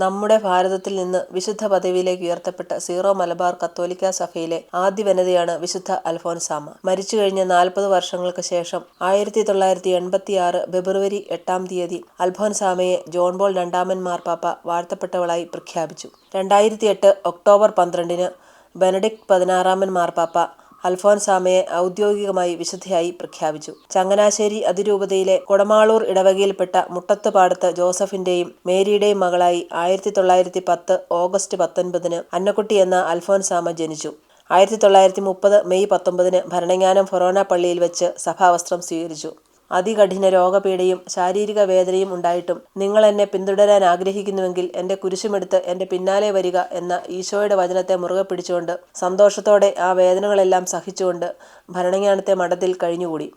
നമ്മുടെ ഭാരതത്തിൽ നിന്ന് വിശുദ്ധ പദവിയിലേക്ക് ഉയർത്തപ്പെട്ട സീറോ മലബാർ കത്തോലിക്ക സഭയിലെ ആദ്യ വനിതയാണ് വിശുദ്ധ അൽഫോൻസാമ. മരിച്ചുകഴിഞ്ഞ 40 വർഷങ്ങൾക്ക് ശേഷം 1986 ഫെബ്രുവരി 8 അൽഫോൻസാമയെ ജോൺ പോൾ രണ്ടാമൻ മാർപ്പാപ്പ വാഴ്ത്തപ്പെട്ടവളായി പ്രഖ്യാപിച്ചു. 2008 ഒക്ടോബർ 12 ബെനഡിക്ട് 16 മാർപ്പാപ്പ അൽഫോൻസാമയെ ഔദ്യോഗികമായി വിശുദ്ധയായി പ്രഖ്യാപിച്ചു. ചങ്ങനാശ്ശേരി അതിരൂപതയിലെ കൊടമാളൂർ ഇടവകയിൽപ്പെട്ട മുട്ടത്തുപാടത്ത് ജോസഫിന്റെയും മേരിയുടെയും മകളായി 1910 ഓഗസ്റ്റ് 19 അന്നക്കുട്ടി എന്ന അൽഫോൻസാമ ജനിച്ചു. 1930 മെയ് 19 ഭരണങ്ങാനം ഫൊറോന പള്ളിയിൽ വെച്ച് സഭാവസ്ത്രം സ്വീകരിച്ചു. അതികഠിന രോഗപീഠയും ശാരീരിക വേദനയും ഉണ്ടായിട്ടും നിങ്ങൾ എന്നെ പിന്തുടരാൻ ആഗ്രഹിക്കുന്നുവെങ്കിൽ എൻ്റെ കുരിശുമെടുത്ത് എൻ്റെ പിന്നാലെ വരിക എന്ന ഈശോയുടെ വചനത്തെ മുറുകെ പിടിച്ചുകൊണ്ട് സന്തോഷത്തോടെ ആ വേദനകളെല്ലാം സഹിച്ചുകൊണ്ട് ഭരണങ്ങാനത്തെ മഠത്തിൽ കഴിഞ്ഞുകൂടി.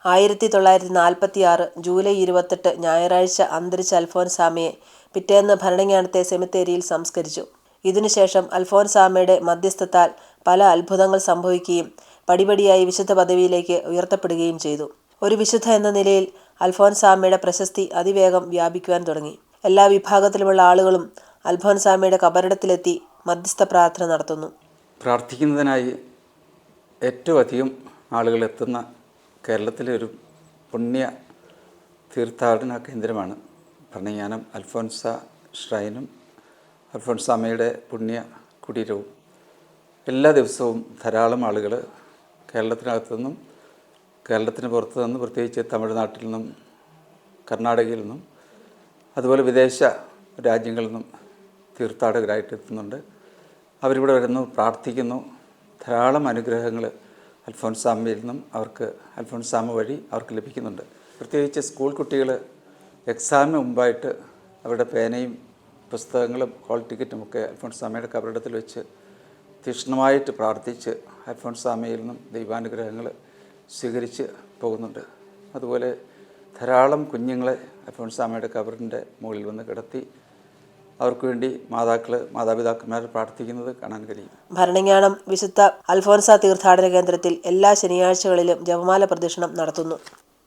1946 ജൂലൈ 28 ഞായറാഴ്ച അന്തരിച്ച അൽഫോൻസാമയെ പിറ്റേന്ന് ഭരണങ്ങാനത്തെ സെമിത്തേരിയിൽ സംസ്കരിച്ചു. ഇതിനുശേഷം അൽഫോൻസാമയുടെ മധ്യസ്ഥത്താൽ പല അത്ഭുതങ്ങൾ സംഭവിക്കുകയും പടിപടിയായി വിശുദ്ധ പദവിയിലേക്ക് ഉയർത്തപ്പെടുകയും ചെയ്തു. ഒരു വിശുദ്ധ എന്ന നിലയിൽ അൽഫോൻസാമയുടെ പ്രശസ്തി അതിവേഗം വ്യാപിക്കുവാൻ തുടങ്ങി. എല്ലാ വിഭാഗത്തിലുമുള്ള ആളുകളും അൽഫോൻസാമയുടെ കബറിടത്തിലെത്തി മധ്യസ്ഥ പ്രാർത്ഥന നടത്തുന്നു. പ്രാർത്ഥിക്കുന്നതിനായി ഏറ്റവും അധികം ആളുകൾ എത്തുന്ന കേരളത്തിലെ ഒരു പുണ്യ തീർത്ഥാടന കേന്ദ്രമാണ് ഭരണങ്ങാനം അൽഫോൻസ ഷ്രൈനും അൽഫോൻസാമയുടെ പുണ്യ കുടീരവും. എല്ലാ ദിവസവും ധാരാളം ആളുകൾ കേരളത്തിനകത്തുനിന്നും കേരളത്തിന് പുറത്തു നിന്നും, പ്രത്യേകിച്ച് തമിഴ്നാട്ടിൽ നിന്നും കർണാടകയിൽ നിന്നും അതുപോലെ വിദേശ രാജ്യങ്ങളിൽ നിന്നും തീർത്ഥാടകരായിട്ട് എത്തുന്നുണ്ട്. അവരിവിടെ വരുന്നു, പ്രാർത്ഥിക്കുന്നു. ധാരാളം അനുഗ്രഹങ്ങൾ അൽഫോൻസാമയിൽ നിന്നും അൽഫോൻസാമ വഴി അവർക്ക് ലഭിക്കുന്നുണ്ട്. പ്രത്യേകിച്ച് സ്കൂൾ കുട്ടികൾ എക്സാമിന് മുമ്പായിട്ട് അവരുടെ പേനയും പുസ്തകങ്ങളും ഹോൾ ടിക്കറ്റുമൊക്കെ അൽഫോൻസാമയുടെ കബറിടത്തിൽ വെച്ച് തീക്ഷ്ണമായിട്ട് പ്രാർത്ഥിച്ച് അൽഫോൻസാമയിൽ നിന്നും ദൈവാനുഗ്രഹങ്ങൾ സ്വീകരിച്ച് പോകുന്നുണ്ട്. അതുപോലെ ധാരാളം കുഞ്ഞുങ്ങളെ അൽഫോൻസാമയുടെ കബറിൻ്റെ മുകളിൽ വന്ന് കിടത്തി അവർക്ക് വേണ്ടി മാതാപിതാക്കന്മാർ പ്രാർത്ഥിക്കുന്നത് കാണാൻ കഴിയും. ഭരണങ്ങാനം വിശുദ്ധ അൽഫോൻസ തീർത്ഥാടന കേന്ദ്രത്തിൽ എല്ലാ ശനിയാഴ്ചകളിലും ജപമാല പ്രദക്ഷിണം നടത്തുന്നു.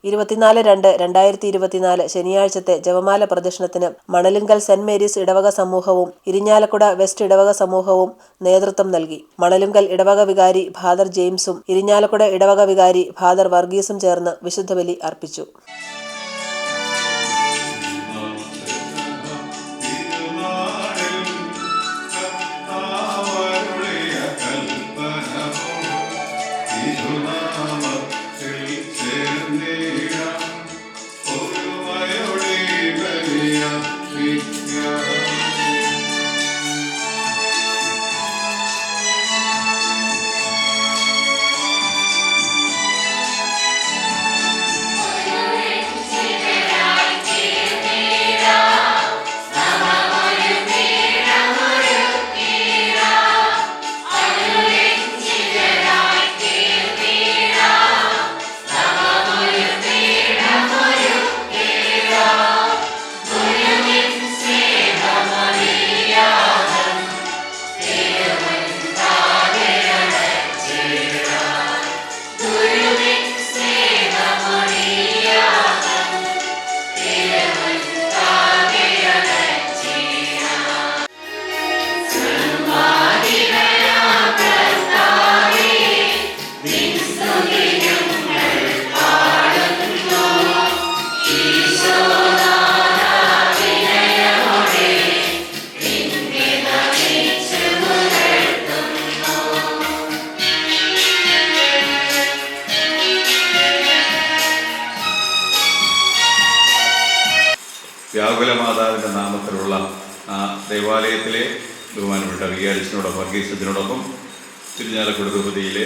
24/2/2024 ശനിയാഴ്ചത്തെ ജപമാല പ്രദക്ഷിണത്തിന് മണലുങ്കൽ സെന്റ് മേരീസ് ഇടവക സമൂഹവും ഇരിഞ്ഞാലക്കുട വെസ്റ്റ് ഇടവക സമൂഹവും നേതൃത്വം നൽകി. മണലുങ്കൽ ഇടവക വികാരി ഫാദർ ജെയിംസും ഇരിഞ്ഞാലക്കുട ഇടവക വികാരി ഫാദർ വർഗീസും ചേർന്ന് വിശുദ്ധ ബലി അർപ്പിച്ചു. വ്യാകുല മാതാവിൻ്റെ നാമത്തിലുള്ള ദേവാലയത്തിലെ ബഹുമാനപ്പെട്ട വികാരിച്ചനോടൊപ്പം വർഗീസത്തിനോടൊപ്പം തിരുഞ്ഞാലക്കുട രൂപതയിലെ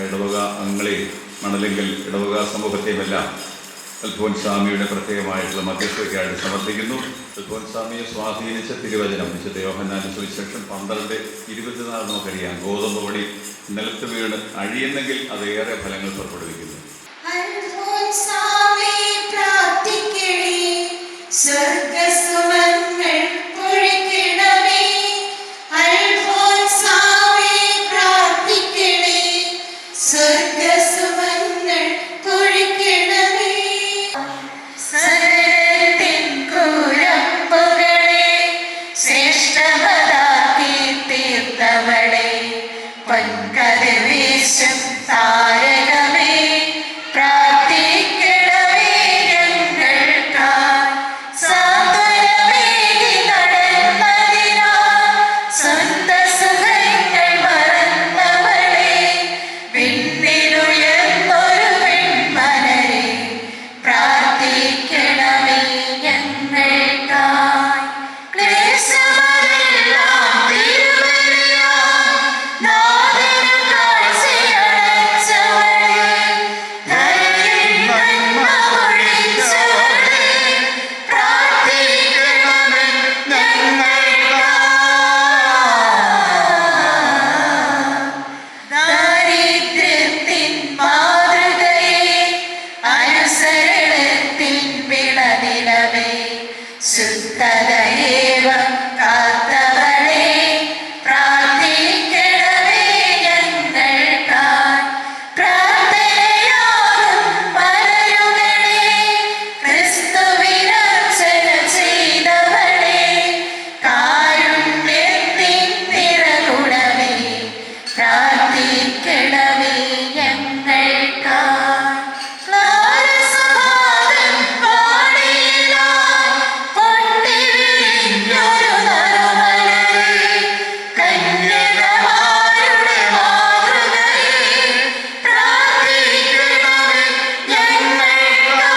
ഇടവക അംഗങ്ങളെയും മണലിങ്കൽ ഇടവക സമൂഹത്തെയുമെല്ലാം അൽഫോൻസാമയുടെ പ്രത്യേകമായിട്ടുള്ള മധ്യസ്ഥയ്ക്കായിട്ട് സമർപ്പിക്കുന്നു. അൽഫോൻസാമയെ സ്വാധീനിച്ച തിരുവചനം വിശുദ്ധ യോഹന്നാന്റെ സുവിശേഷം 12:24 നമുക്കറിയാം. ഗോതമ്പ് പൊടി നിലത്ത് വീണ് അഴിയുന്നെങ്കിൽ അതേറെ ഫലങ്ങൾ പുറപ്പെടുവിക്കുന്നു. Say കതിർവീശും താരകമേ പ്രാർത്ഥിക്കണമേ ഞങ്ങൾക്കായി. സാന്ത്വനമേകി നടന്നതിനാൽ സ്വന്ത സുഖങ്ങൾ മറന്നവളെ വിണ്ണിലുയർന്നൊരു വെൺമലരെ പ്രാർത്ഥിക്കണമേ ഞങ്ങൾക്കായി. ക്ലേശമതെല്ലാം തിരുവലിയായി നാഥന് കാഴ്ചയടച്ചവളെ ധരയിൽ നന്മ പൊഴിച്ചവളെ പ്രാർത്ഥിക്കണമേ ഞങ്ങൾക്കായി. ദാരിദ്ര്യത്തിൻ മാതൃകയെ അനുസരണത്തിൻ വിളനിലവേ ശുദ്ധതയേവം കാത്തവളെ പ്രാർത്ഥിക്കണമേ ഞങ്ങൾക്കായി. പ്രാർത്ഥനയാകും മലരുകളെ ക്രിസ്തുവിനർച്ചന ചെയ്തവളെ കാരുണ്യത്തിൻ നിറകുടമേ പ്രാർത്ഥിക്കണമേ ഞങ്ങൾക്കായി. ക്ലാരസഭാതൻ പാടിയിലായി പൊട്ടിവിരിഞ്ഞൊരു നറുമലരെ കന്യകമാരുടെ മാതൃകയെ പ്രാർത്ഥിക്കണമേ ഞങ്ങൾക്കായി.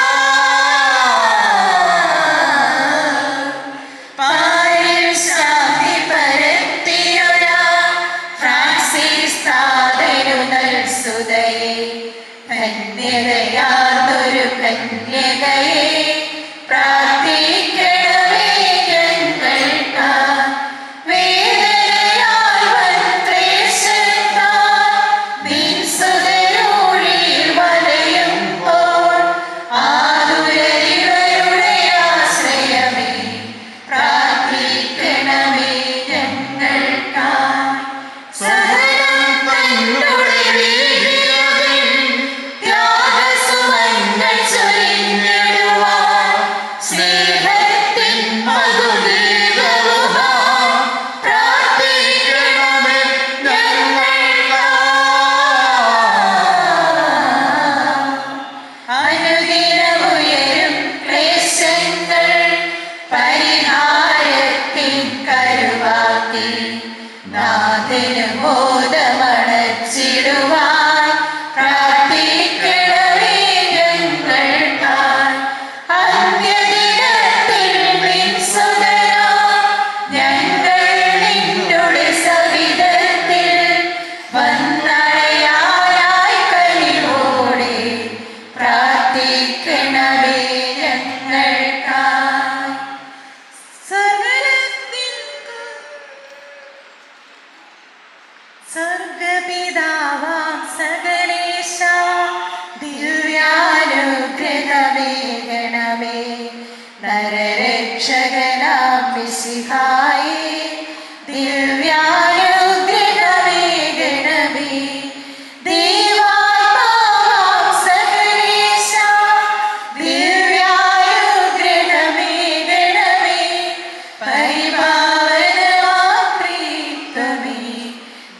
പാരിൽ ശാന്തി പരത്തിയൊരാ ഫ്രാൻസിസ് താതനുനൽ സുതയെ ധന്യതയാർന്നൊരു കന്യകയെ പ്രാർത്ഥിക്കണമേ ഞങ്ങൾക്കായി. വേദനയാൽ വൻ ക്ലേശത്താൽ നിൻ സുതരൂഴിയിൽ വലയുമ്പോൾ ആതുരരിവരുടെ ആശ്രയമേ പ്രാർത്ഥിക്കണമേ ഞങ്ങൾക്കായി. സഹനം തന്നുടെ വീര്യത്തിൽ ത്യാഗസുമങ്ങൾ ചൊരിഞ്ഞിടുവാൻ സ്നേഹത്തിൻ മധുഗീതവുമായി പ്രാർത്ഥിക്കണമേ ഞങ്ങൾക്കായി. അനുദിനമുയരും ക്ലേശങ്ങൾ പരിഹാരത്തിൻ കരുവാക്കി നാഥന് മോദമണച്ചിടുവാൻ പ്രാർത്ഥിക്കണമേ ഞങ്ങൾക്കായി. അന്ത്യദിനത്തിൽ നിൻ സുതരാ ഞങ്ങൾ നിന്നുടെ സവിധത്തിൽ വന്നടയാനായി കനിവോടെ പ്രാർത്ഥിക്കണമേ ഞങ്ങൾക്കായി. സ്വർഗപിതാവാം സകലേശ ദിവ്യാനുഗ്രഹമേകണമേ നരരക്ഷകനാം മിശിഹായേ ദിവ്യാനുഗ്രഹമേകണമേ. ദൈവാത്മാവാം സകലേശ ദിവ്യാനുഗ്രഹമേകണമേ. പരിപാവനമാം ത്രിത്വമേ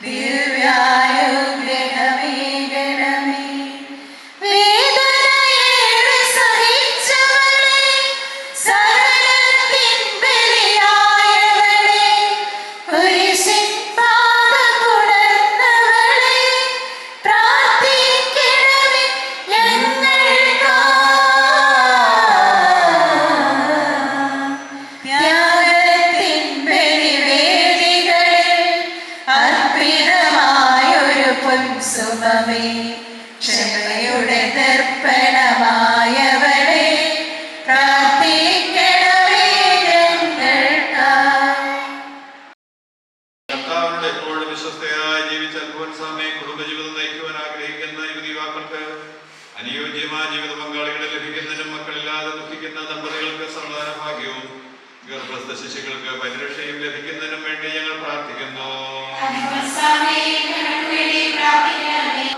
ദിവ്യാനുഗ്രഹമേകണമേ. വേദനയേറെ സഹിച്ചവളെ സഹനത്തിൻ ബലിയായവളെ കുരിശിൻ പാദപുടർന്നവളെ പ്രാർത്ഥിക്കണമേ ഞങ്ങൾക്കായി. ത്യാഗത്തിൻ ബലിവേദികളിൽ അർപ്പിതമായൊരു പൊൻസുമമേ ക്ഷമയുടെ ദർപ്പണമായവളെ പ്രാർത്ഥിക്കണമേ ഞങ്ങൾക്കായി. കർത്താവിനോട് എപ്പോഴും വിശ്വസ്തയായി ജീവിച്ച അൽഫോൻസാമയെ കുടുംബജീവിതം നയിക്കുവാൻ ആഗ്രഹിക്കുന്ന യുവതി യുവാക്കൾക്ക് അനുയോജ്യമായ ജീവിത പങ്കാളികളെ ലഭിക്കുന്നതിനും മക്കളില്ലാതെ ദുഃഖിക്കുന്ന ദമ്പതികൾക്ക് സമാധാന ഭാഗ്യവും ഗർഭസ്ഥ ശിശുക്കൾക്ക് പരിരക്ഷയും ലഭിക്കുന്നതിനും വേണ്ടി ഞങ്ങൾ പ്രാർത്ഥിക്കുന്നു.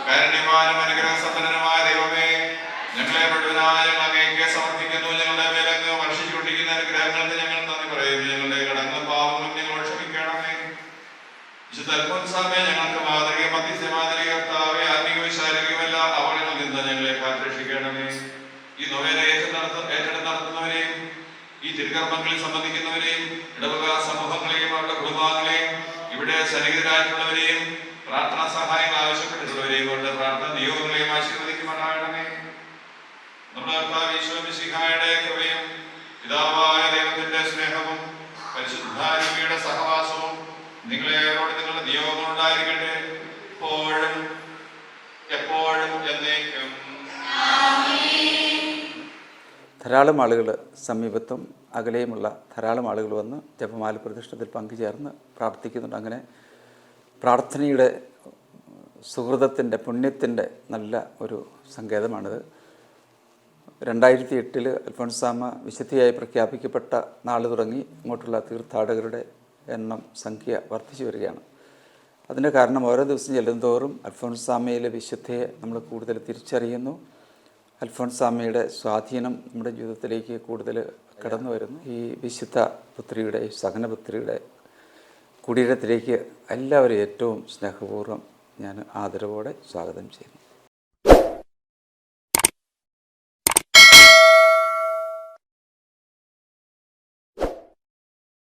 കാരുണ്യവാനും അനുഗ്രഹസമ്പന്നനുമായ ദൈവമേ, ഞങ്ങളെ മുഴുവനായ ഞങ്ങൾ അങ്ങേക്ക് സമർപ്പിക്കുന്നു. ഞങ്ങളുടെ മേലങ്ങ് വർഷിച്ചുകൊണ്ടിരിക്കുന്ന അനുഗ്രഹങ്ങൾക്ക് ഞങ്ങൾ നന്ദി പറയുന്നു. ഞങ്ങളുടെ കടങ്ങളും പാവങ്ങളും ഞങ്ങളോട് ക്ഷമിക്കണമേ. വിശുദ്ധ അൽഫോൻസാമേ ഞങ്ങൾക്ക് മാതൃക മധ്യസ്ഥമായ വിധികർമ്മങ്ങളിൽ സംബന്ധിക്കുന്നവരെയും ഇടവക സമൂഹങ്ങളെയും അവരുടെ കുടുംബാംഗങ്ങളെയും ഇവിടെ സന്നിഹിതരായിട്ടുള്ളവരെയും പ്രാർത്ഥനാ സഹായങ്ങൾ ആവശ്യപ്പെട്ടിട്ടുള്ളവരെയും കൊണ്ട് പ്രാർത്ഥന നിയോഗങ്ങളെയും ആശീർവദിക്കുമാറാകണമേ. നമ്മുടെ കർത്താവ് യേശു മിശിഹായുടെ കൃപയും പിതാവായ ദൈവത്തിന്റെ സ്നേഹവും പരിശുദ്ധാത്മാവിന്റെ സഹവാസവും നിങ്ങളോട് നിങ്ങളുടെ നിയോഗങ്ങളുണ്ടായിരിക്കട്ടെ, എപ്പോഴും എപ്പോഴും എന്നേക്കും. ധാരാളം ആളുകൾ സമീപത്തും അകലെയുമുള്ള ധാരാളം ആളുകൾ വന്ന് ജപമാല പ്രതിഷ്ഠത്തിൽ പങ്കുചേർന്ന് പ്രാർത്ഥിക്കുന്നുണ്ട്. അങ്ങനെ പ്രാർത്ഥനയുടെ സുഹൃതത്തിൻ്റെ പുണ്യത്തിൻ്റെ നല്ല ഒരു സങ്കേതമാണിത്. 2008 അൽഫോൻസാമ്മ വിശുദ്ധിയായി പ്രഖ്യാപിക്കപ്പെട്ട നാൾ തുടങ്ങി ഇങ്ങോട്ടുള്ള തീർത്ഥാടകരുടെ എണ്ണം സംഖ്യ വർദ്ധിച്ചു വരികയാണ്. അതിൻ്റെ കാരണം ഓരോ ദിവസം ചെല്ലുന്തോറും അൽഫോൻസാമ്മയിലെ വിശുദ്ധയെ നമ്മൾ കൂടുതൽ തിരിച്ചറിയുന്നു. അൽഫോൻസാമ്മയുടെ സ്വാധീനം നമ്മുടെ ജീവിതത്തിലേക്ക് കൂടുതൽ കടന്നു വരുന്നു. ഈ വിശുദ്ധ പുത്രിയുടെ സഹനപുത്രിയുടെ കുടീരത്തിലേക്ക് എല്ലാവരും ഏറ്റവും സ്നേഹപൂർവ്വം ഞാൻ ആദരവോടെ സ്വാഗതം ചെയ്യുന്നു.